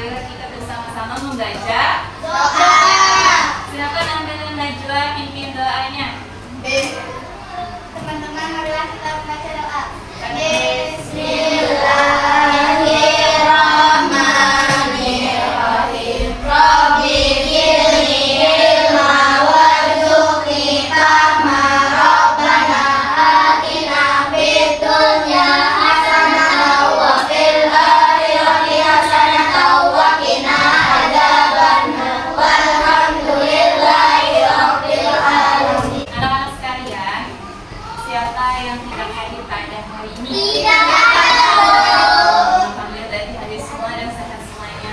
marilah kita bersama-sama membaca doa. Silakan Anda dan Najwa pimpin doanya. Teman-teman, marilah kita membaca doa. Bismillahirrahmanirrahim. Rabbi zidni ilma warzuqni fahma. Rabbana atina fid dunya hasanah wa fil akhirati hasanah wa qina adzabannar. Walhamdulillahi rabbil alamin. Anak-anak sekalian, siapa yang tidak hadir pada hari ini? Tidak tahu. Alhamdulillah tadi hadir semua dan sehat semuanya.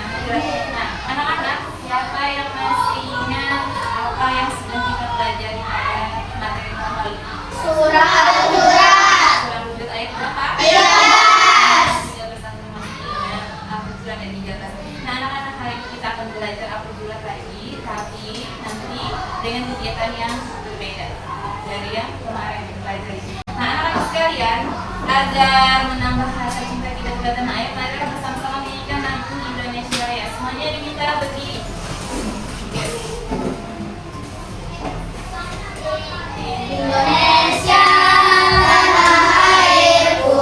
Nah, anak-anak, siapa yang masih ingat apa yang sudah kita pelajari pada materi tahun lalu? Surah Al-Hujurat. Surah Al-Hujurat ayat berapa? 13 sampai masih ingat Al-Hujurat ayat 13. Nah, anak-anak, hari ini kita akan belajar Al-Hujurat lagi, tapi nanti dengan kegiatan yang berbeda dari yang kemarin kita pelajari. Nah, anak-anak sekalian, agar menambah rasa cinta kita kepada tanah air, mari bersama-sama menyanyikan lagu Indonesia Raya. Semuanya diminta berdiri. Indonesia tanah airku,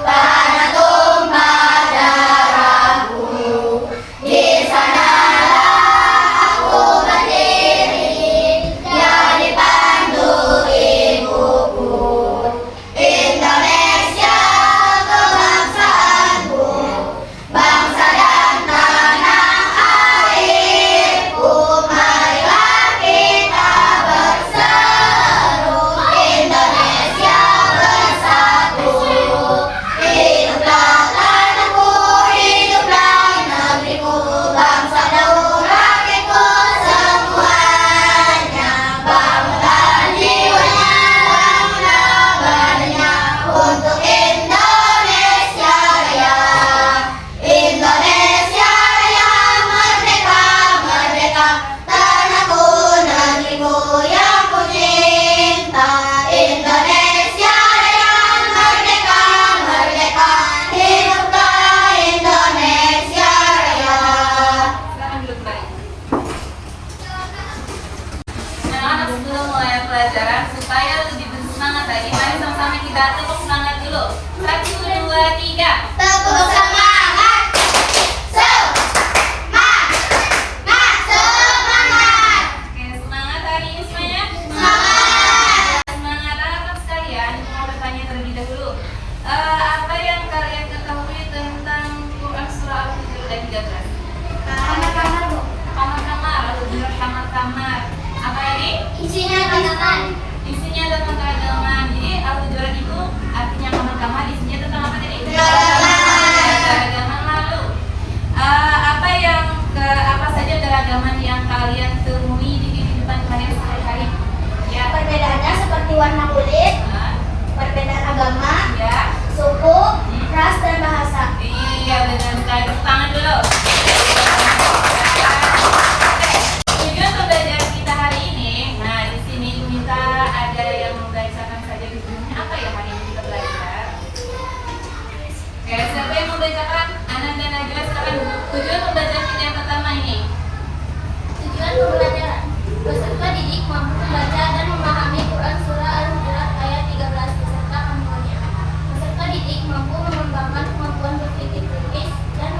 tanah tumpah darahku. Di sanalah aku berdiri, jadi pandu ibuku. Indonesia kebangsaanku, bangsa dan tanah airku. Marilah kita berseru, Indonesia bersatu. Hiduplah tanahku, hiduplah negeriku, bangsa dan rakyatku semuanya. Bangunlah jiwanya, bangunlah badannya untuk Indonesia Raya. Indonesia Raya merdeka, merdeka, tanahku, negeriku yang ku cinta. Indonesia Raya merdeka, merdeka, hiduplah Indonesia Raya. Silakan duduk kembali. Anak-anak, sebelum mulai pelajaran, supaya lebih bersemangat lagi, mari sama-sama kita tepuk semangat dulu. 1, 2, 3. Tepuk semangat, semangat, semangat, Oke, semangat hari ini semuanya. semangat. Semangat anak-anak sekalian. Mau bertanya terlebih dahulu. Apa yang kalian ketahui tentang Quran surah Al-Hujurat ayat 13? Kamar-kamar, Bu. Kamar-kamar, Al-Hujurat kamar-kamar. Apa lagi? Isinya tentang Isinya tentang keagamaan. Jadi Al-Hujurat itu artinya kamar-kamar, isinya tentang apa tadi? Keagamaan. Keagamaan. Lalu apa saja keragaman yang kalian temui di kehidupan kalian sehari-hari? Ya. perbedaannya seperti warna kulit, Nah, perbedaan agama, ya. suku, ras, dan bahasa. Iya, benar sekali. Tepuk tangan dulu. Oke, tujuan pembelajaran kita hari ini. Nah, di sini minta ada yang membacakan saja tujuannya apa ya hari ini kita belajar. Oke, siapa yang membacakan? Anan dan Najwa, silakan. Tujuan pembelajaran kita yang pertama ini. Tujuan pembelajaran: peserta didik mampu membaca dan memahami Quran surah Al-Hujurat ayat 13 beserta kandungannya. Peserta didik mampu mengembangkan kemampuan berpikir kritis dan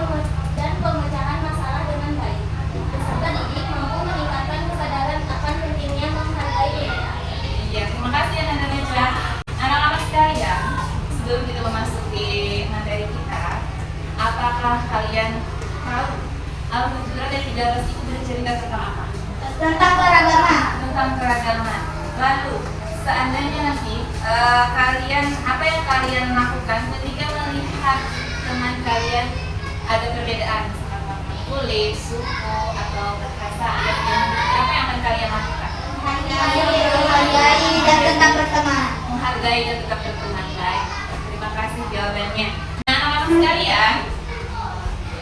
pemecahan masalah dengan baik. Peserta didik mampu meningkatkan kesadaran akan pentingnya menghargai perbedaan. Iya, terima kasih Anan dan Najwa. Anak-anak sekalian, sebelum kita memasuki materi kita, apakah kalian tahu Al-Hujurat ayat 13 itu bercerita tentang apa? Tentang keragaman. Tentang keragaman. Lalu seandainya nanti kalian apa yang kalian lakukan ketika melihat teman kalian ada perbedaan, misalkan warna kulit, suku atau bahasa, apa yang akan kalian lakukan? Menghargai dan tetap berteman. Menghargai dan tetap berteman. Baik, terima kasih jawabannya. Nah, anak-anak sekalian,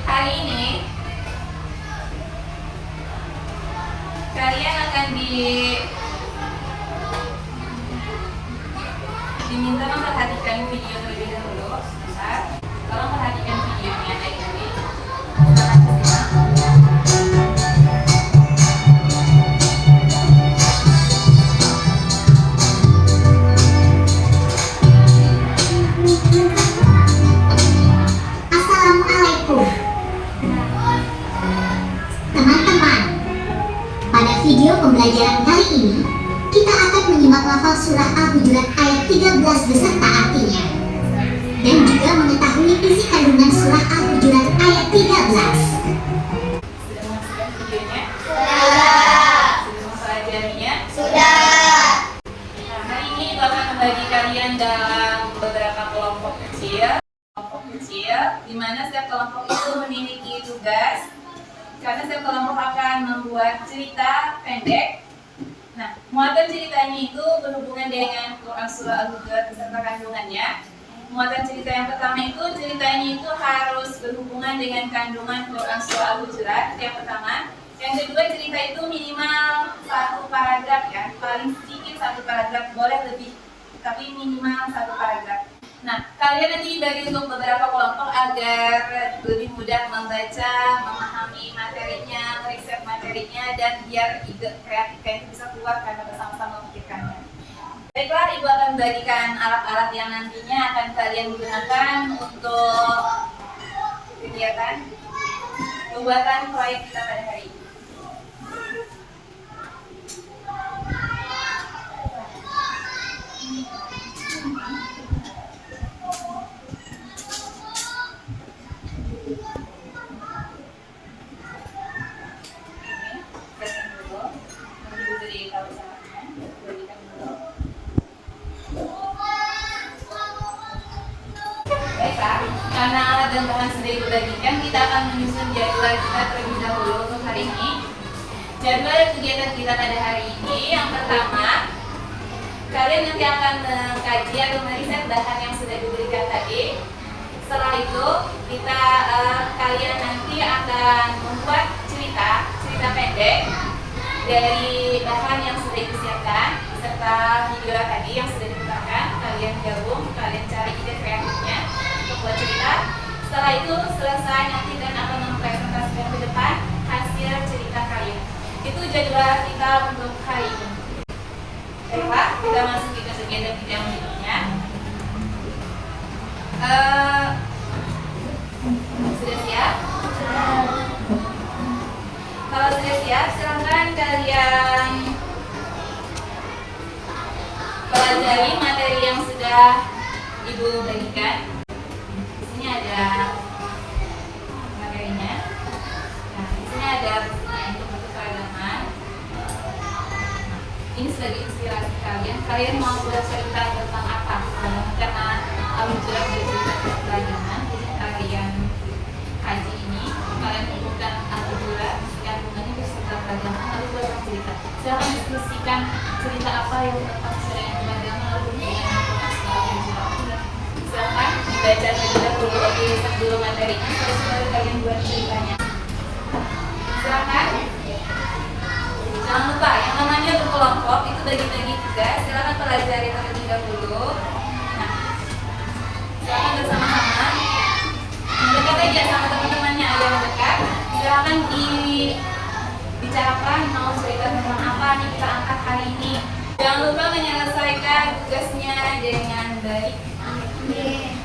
hari ini kalian akan diminta memperhatikan video terlebih dahulu. Sebentar, tolong perhatikan videonya baik-baik. Assalamualaikum teman-teman. Pada video pembelajaran kali ini, kita akan menyimak lafal surah Al-Hujurat ayat 13 beserta artinya, dan juga mengetahui isi kandungan surah Al-Hujurat ayat 13. Sudah menyaksikan videonya? Sudah. Sudah mempelajarinya? Sudah. Nah, hari ini Ibu akan membagi kalian dalam beberapa kelompok kecil, di mana setiap kelompok itu memiliki tugas. Karena setiap kelompok akan membuat cerita pendek. Nah, muatan ceritanya itu berhubungan dengan Quran Surah Al-Hujurat beserta kandungannya. Muatan cerita yang pertama itu ceritanya itu harus berhubungan dengan kandungan Quran Surah Al-Hujurat yang pertama. Yang kedua, cerita itu minimal satu paragraf ya, paling sedikit satu paragraf, boleh lebih, tapi minimal satu paragraf. Nah, kalian nanti dibagi untuk beberapa kelompok agar lebih mudah membaca, memahami materinya, meriset materinya, dan biar ide kreatifnya itu bisa keluar karena bersama-sama memikirkannya. Baiklah, Ibu akan membagikan alat-alat yang nantinya akan kalian gunakan untuk kegiatan pembuatan proyek kita pada hari ini. Baiklah, karena alat dan bahan sudah dibagikan, kita akan menyusun jadwal kita terlebih dahulu untuk hari ini. Jadwal kegiatan kita pada hari ini, yang pertama, kalian nanti akan mengkaji atau meriset bahan yang sudah diberikan tadi. Setelah itu, kalian nanti akan membuat cerita pendek dari bahan yang sudah disiapkan serta video tadi yang sudah diputarkan. Kalian gabung, kalian cari ide kreatifnya untuk buat cerita. Setelah itu selesai, nanti dan akan mempresentasikan ke depan hasil cerita kalian. Itu jadwal kita untuk hari ini. Baiklah, kita masuk ke kegiatan kita yang berikutnya. Sudah siap? Kalau sudah siap, silahkan kalian pelajari materi yang sudah Ibu bagikan. Di sini ada materinya. Nah, di sini ada untuk bentuk keragaman. Ini sebagai inspirasi kalian. Kalian mau buat cerita tentang apa? Karena Al-Hujurat bercerita tentang keragaman, jadi kalian kaji ini, kalian kumpulkan Al-Hujurat, kandungannya beserta keragaman, lalu buat cerita. Silahkan diskusikan cerita apa yang tentang dengan keragaman, lalu dengan Al-Hujurat. Silahkan dibaca terlebih dahulu, dilihat dulu materinya, terus baru kalian buat ceritanya. Silahkan. Jangan lupa, yang namanya berkelompok itu bagi-bagi tugas. Silahkan pelajari terlebih dahulu. Nah, silahkan bersama-sama mendekat aja sama teman-temannya ada yang dekat. Silahkan dibicarakan mau cerita tentang apa nih kita angkat hari ini. Jangan lupa menyelesaikan tugasnya dengan baik.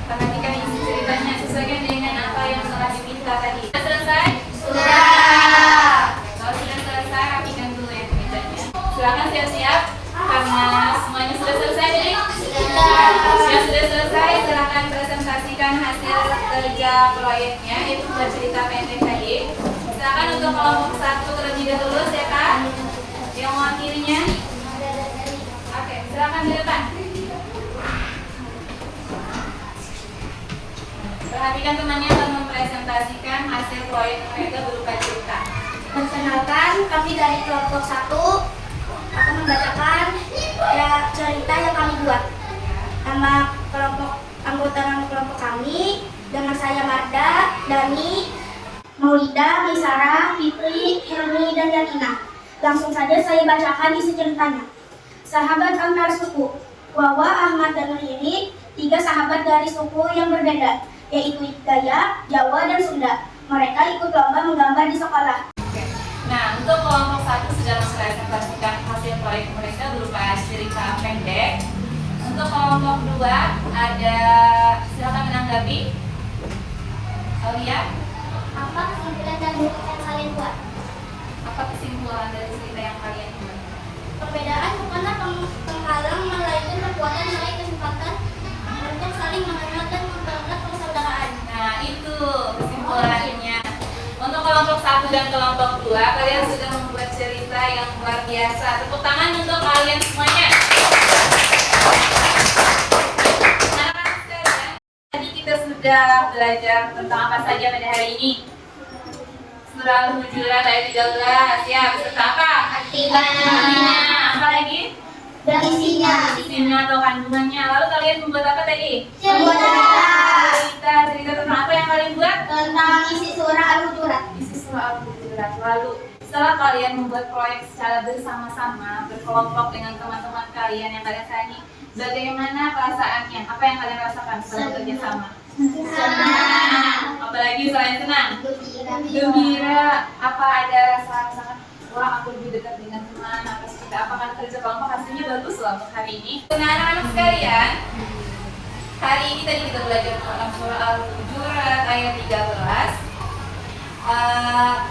Perhatikan isi ceritanya, sesuaikan dengan apa yang telah diminta tadi. Sudah selesai? Sudah. Kalau sudah selesai, rapikan dulu ya ceritanya. Silakan siap-siap karena semuanya sudah selesai jadi. Yang sudah selesai, silakan presentasikan hasil kerja proyeknya, yaitu buat cerita pendek tadi. Silakan untuk kelompok 1 terlebih dahulu, siapa yang mewakilinya? Oke, silakan di depan. Perhatikan temannya akan mempresentasikan hasil proyek mereka berupa cerita. Perkenalkan, kami dari kelompok 1 akan membacakan cerita yang kami buat. Nama anggota kelompok kami dengan saya Marda, Dani, Maulida, Misara, Fitri, Helmi, dan Yatina. Langsung saja saya bacakan isi ceritanya. Sahabat antar suku, Wawa, Ahmad, dan Riri, 3 sahabat dari suku yang berbeda, yaitu Dayak, Jawa, dan Sunda. Mereka ikut lomba menggambar di sekolah. Oke. Nah, untuk kelompok 1 sudah mempresentasikan hasil proyek mereka berupa cerita pendek. Untuk kelompok 2 ada, silakan menanggapi. Aulia, Apa kesimpulan dan buku yang kalian buat? apa kesimpulan dari cerita yang kalian buat? Perbedaan bukanlah penghalang, melainkan kekuatan meraih kesempatan untuk saling mengenal dan mempererat persaudaraan. Nah, itu kesimpulannya. Untuk kelompok 1 dan kelompok 2, kalian sudah membuat cerita yang luar biasa. Tepuk tangan untuk kalian semuanya. Anak-anak sekalian, tadi kita sudah belajar tentang apa saja pada hari ini. Surah Al-Hujurat ayat 13, ya, beserta apa? Artinya, apa lagi? Dan isinya. Isinya atau kandungannya. Lalu kalian membuat apa tadi? Cerita tentang apa yang kalian buat? Tentang isi surah Al-Hujurat. Isi surah Al-Hujurat. Lalu setelah kalian membuat proyek secara bersama-sama, berkelompok dengan teman-teman kalian yang kalian sayangi, bagaimana perasaannya? Apa yang kalian rasakan setelah bekerja sama? Senang. Apalagi selain senang? Gembira. Apa ada rasa-rasa wah, aku lebih dekat dengan teman atas kita apa kan kerja kelompok hasilnya bagus loh untuk hari ini. Nah, anak-anak sekalian, hari ini tadi kita belajar tentang surah Al-Hujurat ayat 13.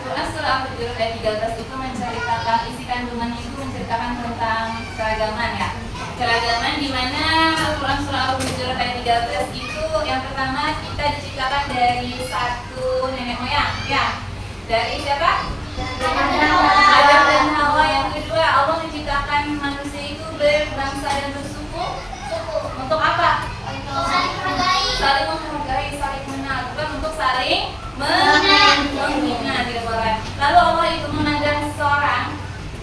Quran surah Al-Hujurat ayat 13 itu menceritakan, isi kandungannya itu menceritakan tentang keragaman ya. Keragaman di mana Quran surah Al-Hujurat ayat 13 itu yang pertama kita diciptakan dari satu nenek moyang ya. Dari siapa? Adam dan Hawa. Yang kedua, Allah menciptakan manusia itu berbangsa dan bersuku. Untuk apa? Saling menghargai, saling mengenal, bukan untuk saling menghina di luar. Lalu Allah itu memandang seseorang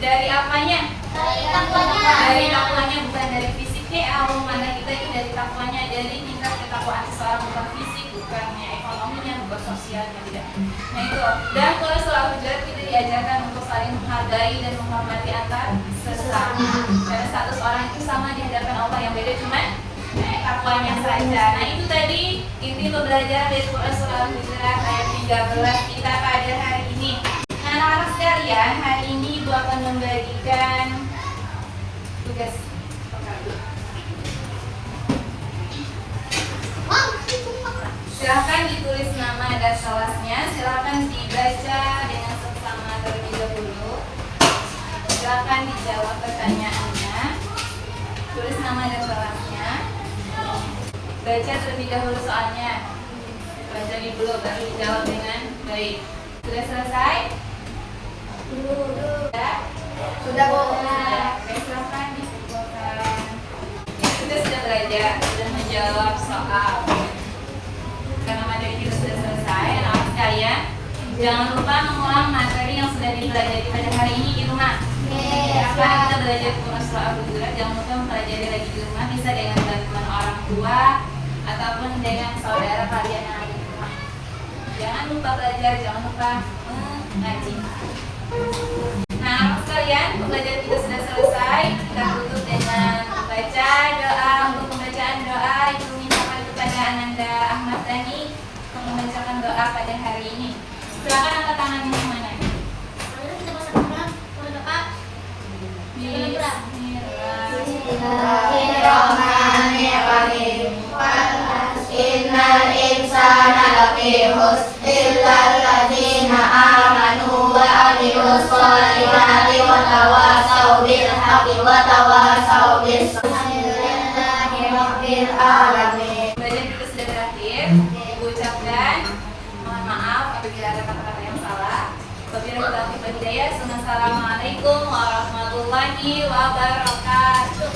dari apanya? Dari takwanya, bukan dari fisiknya. Allah memandang kita itu dari takwanya, dari tingkat ketakwaan seseorang, bukan fisik, bukannya ekonominya, bukan sosialnya, tidak. Nah itu. Dan kalau surah Al-Hujurat kita diajarkan untuk saling menghargai dan menghormati antar sesama. Karena status orang itu sama di hadapan Allah, yang beda cuma takwanya saja. Nah itu tadi inti pembelajaran dari Quran surah Al-Hujurat ayat 13 kita pada hari ini. Nah anak-anak sekalian, hari ini Ibu akan membagikan tugas. Silahkan ditulis nama dan kelasnya, silahkan dibaca dengan seksama terlebih dahulu. Silahkan dijawab pertanyaannya, tulis nama dan kelasnya. Baca terlebih dahulu soalnya, baca dulu baru dijawab dengan baik. Sudah selesai? Sudah Bu. Oke, silahkan dikumpulkan. Kita sudah belajar, sudah menjawab soal. Karena materi kita sudah selesai, anak-anak sekalian, jangan lupa mengulang materi yang sudah dipelajari pada hari ini di rumah. Karena kita belajar Quran surah Al-Hujurat, jangan lupa mempelajari lagi di rumah, bisa dengan bantuan orang tua ataupun dengan saudara kalian yang ada di rumah. Jangan lupa belajar, jangan lupa mengaji. Nah, anak sekalian, pembelajaran kita sudah selesai. Kita tutup dengan membaca doa. Untuk pembacaan doa, Ibu mintakan kepada Ananda Ahmad Dhani untuk membacakan doa pada hari ini. Silakan angkat tangannya semuanya. Bismillahirrahmanirrahim. Innal insana lafi khusr illal ladzina amanu wa amilus solihati wa tawasaw bil haqqi wa tawasaw bis sabri. Rabbil alamin. Belajar kita sudah berakhir. Ibu ucapkan mohon maaf apabila ada kata-kata yang salah. Wabillahi taufiq wal hidayah. Assalamualaikum warahmatullahi wabarakatuh.